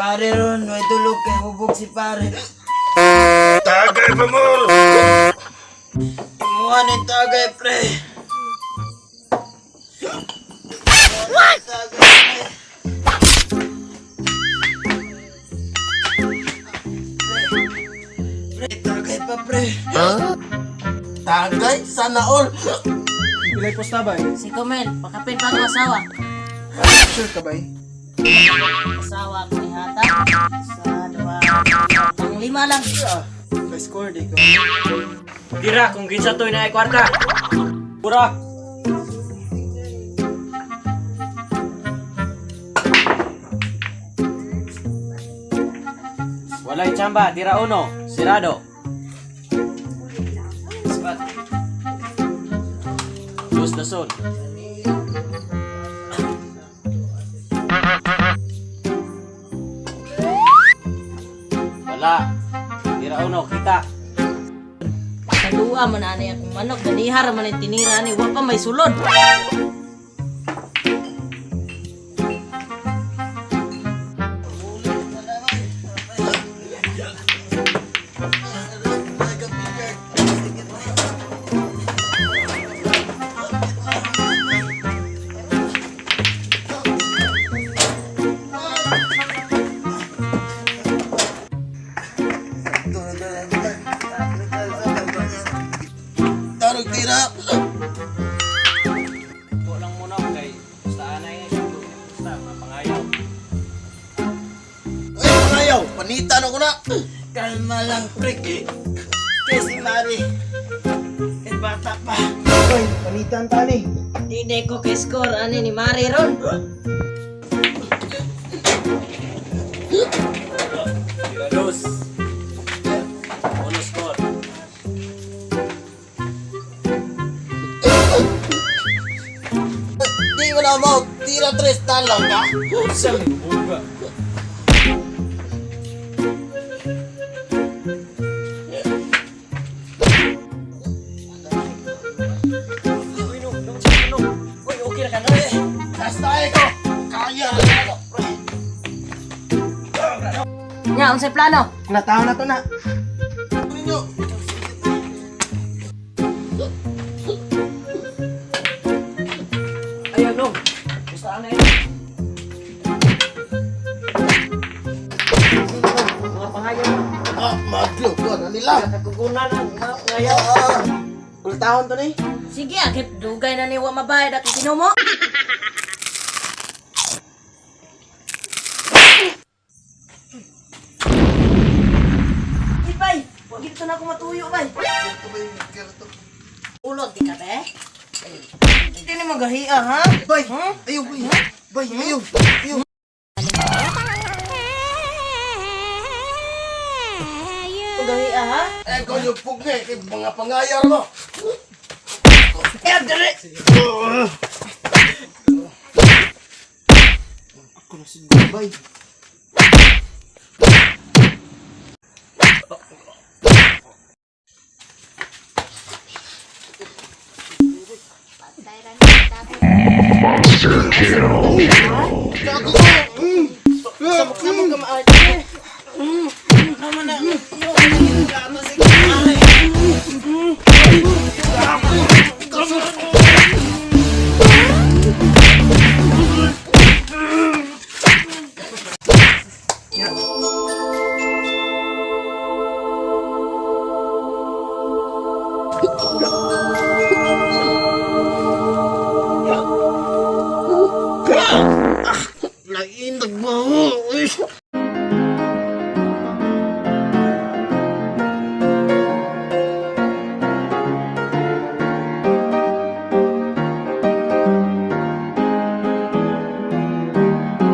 Pare ron, may tulog kay hubog si pare. Tagay pa mo! Imuha ng tagay, pre. What? Pre, tagay pa, pre. Tagay? Sana all! Pilay posta ba? Si Kumel, pakapin pa ang asawa. Sure ka ba? Asawa ko ni Hata. Sa dua, pang lima lang. May score di ko. Tira kung kinsa to'y na kwarta. Pura. Walay chamba, tira uno, sirado. Spat. Lose the zone. Wala. Tira uno, kita. Kalua man ani akong manok, ganihar man ang tinira ni wa pa may sulod. Tarog tira! Ito lang muna kay basta anay basta mapangayaw. Ay, pangayaw! Panitan ako na! Kalma lang, pre. Kay si Mari. Kay bata pa. Hoy, panitan tani. Di ko kay score ani ni Mari ron. Tira dos. Uno score. Di mo na mo! Tira Tristan lang ka! Isang buga. Uy, okay na ka na eh. Basta ko! Kaya na ako! Nya, unsay plano? Nataw na to na. Ninyo! Ayan no. Basta anay. Mga pangayaw. Ah, madlo ko na nila! Kagugunan ang mga pangayaw. Ultahon to ni. Sige, akit dugay na ni wa mabayad ako sinumo. Ipay, wag gito na ako matuyo, bay. Ito ba yung kirto? Ulod di ka, be? Hindi ni magahiya, ha? Bay! Ayaw, bay! Bay, ayaw! Ayaw! Magahiya, ha? Eh, kung yung pugne, kay mga pangayaw mo! Eh, dali! Ako na si Bay. Lain, nagbaho!